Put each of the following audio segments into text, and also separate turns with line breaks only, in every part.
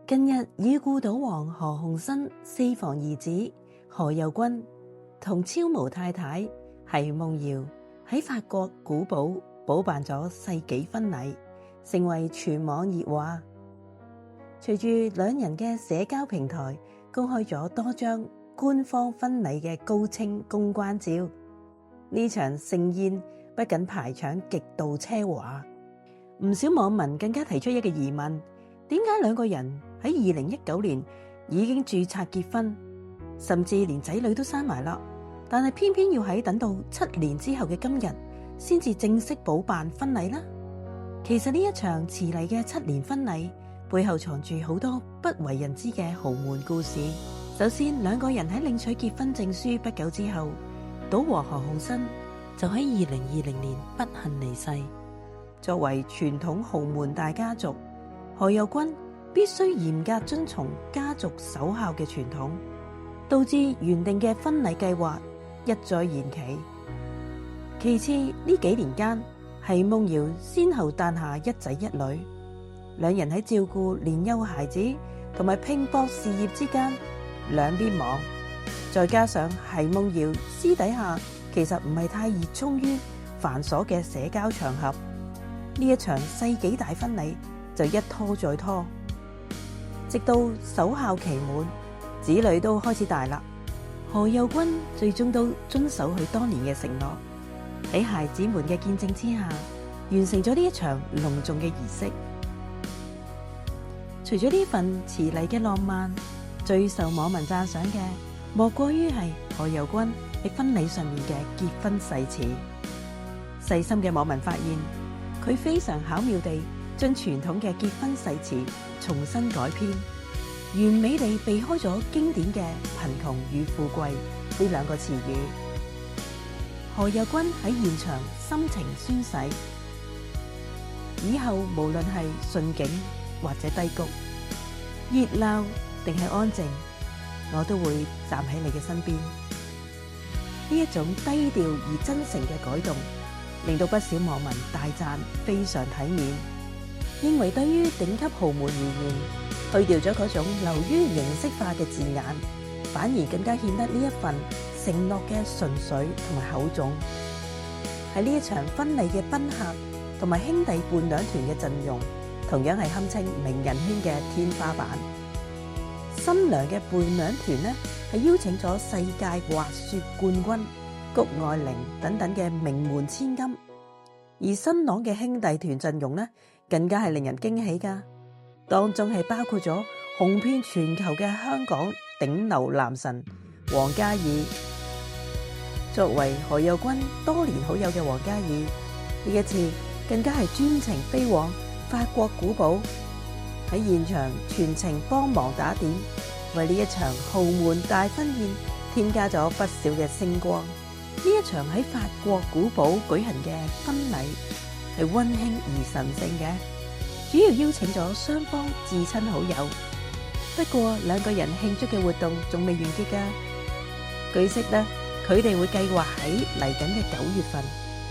近日已故賭王何鴻燊4房兒子何猷君同超模太太奚夢瑤喺法國古堡補辦咗世紀婚禮，成為全網熱話。隨住兩人嘅社交平台公開咗多張官方婚禮嘅高清公關照，呢場盛宴不僅排場極度奢華，唔少網民更加提出一個疑問：點解兩個人喺2019年已經註冊結婚，甚至連仔女都生埋啦，但係偏偏要喺等到7年之後嘅今日先至正式補辦婚禮呢？其實呢一場遲嚟嘅7年婚禮背後藏住好多不為人知嘅豪門故事。首先，兩個人喺領取結婚證書不久之後，賭王何鴻燊就喺2020年不幸離世。作為傳統豪門大家族，何猷君必須嚴格遵從家族守孝嘅傳統，導致原定嘅婚禮計劃一再延期。其次，呢幾年間，奚夢瑤先後誕下一仔一女，兩人喺照顧年幼孩子同埋拼搏事業之間兩邊忙，再加上奚夢瑤私底下其實唔係太熱衷於繁瑣嘅社交場合，呢一場世紀大婚禮就一拖再拖，直到守孝期滿，子女都開始大啦，何猷君最終都遵守佢當年嘅承諾，喺孩子們嘅見證之下，完成咗呢一場隆重嘅儀式。除咗呢份遲嚟嘅浪漫，最受網民讚賞嘅，莫過於係何猷君喺婚禮上面嘅結婚誓詞。細心嘅網民發現，佢非常巧妙地將傳統嘅結婚誓詞重新改編，完美地避開咗經典嘅貧窮與富貴呢兩個詞語。何猷君喺現場深情宣誓，以後無論係順境或者低谷，熱鬧定係安靜，我都會站喺你嘅身邊。呢一種低調而真誠嘅改動，令到不少網民大讚非常體面，認為對於頂級豪門而言，去掉咗嗰種流於形式化嘅字眼，反而更加顯得呢一份承諾嘅純粹同埋厚重。喺呢一場婚禮嘅賓客同埋兄弟伴娘團嘅陣容，同樣係堪稱名人圈嘅天花板。新娘嘅伴娘團呢，係邀請咗世界滑雪冠軍谷愛凌等等嘅名門千金，而新郎嘅兄弟團陣容呢，更加係令人驚喜噶，當中係包括咗紅遍全球嘅香港頂流男神王嘉爾。作為何猷君多年好友嘅王嘉爾，呢一次更加係專程飛往法國古堡，喺現場全程幫忙打點，為呢一場豪門大婚宴添加咗不少嘅星光。呢一場喺法國古堡舉行嘅婚禮係溫馨而神聖嘅，主要邀請咗雙方至親好友。不過兩個人慶祝嘅活動仲未完結㗎，據悉呢，佢哋會計劃喺嚟緊嘅9月份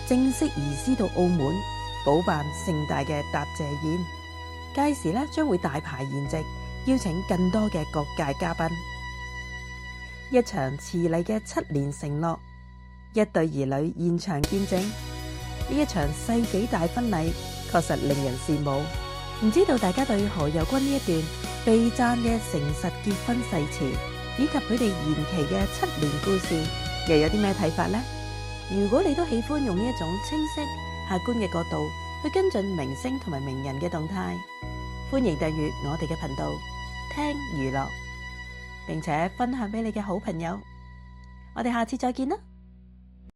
正式移師到澳門補辦盛大嘅答謝宴，屆時呢將會大排筵席，邀請更多嘅各界嘉賓。一場遲嚟嘅7年承諾，一對兒女現場見證，呢一場世紀大婚禮確實令人羨慕。唔知道大家對何猷君呢一段被讚嘅誠實結婚誓詞，以及佢哋延期嘅7年故事，又有啲咩睇法呢？如果你都喜歡用呢一種清晰客觀嘅角度去跟進明星同埋名人嘅動態，歡迎訂閱我哋嘅頻道聽娛樂，並且分享俾你嘅好朋友。我哋下次再見啦！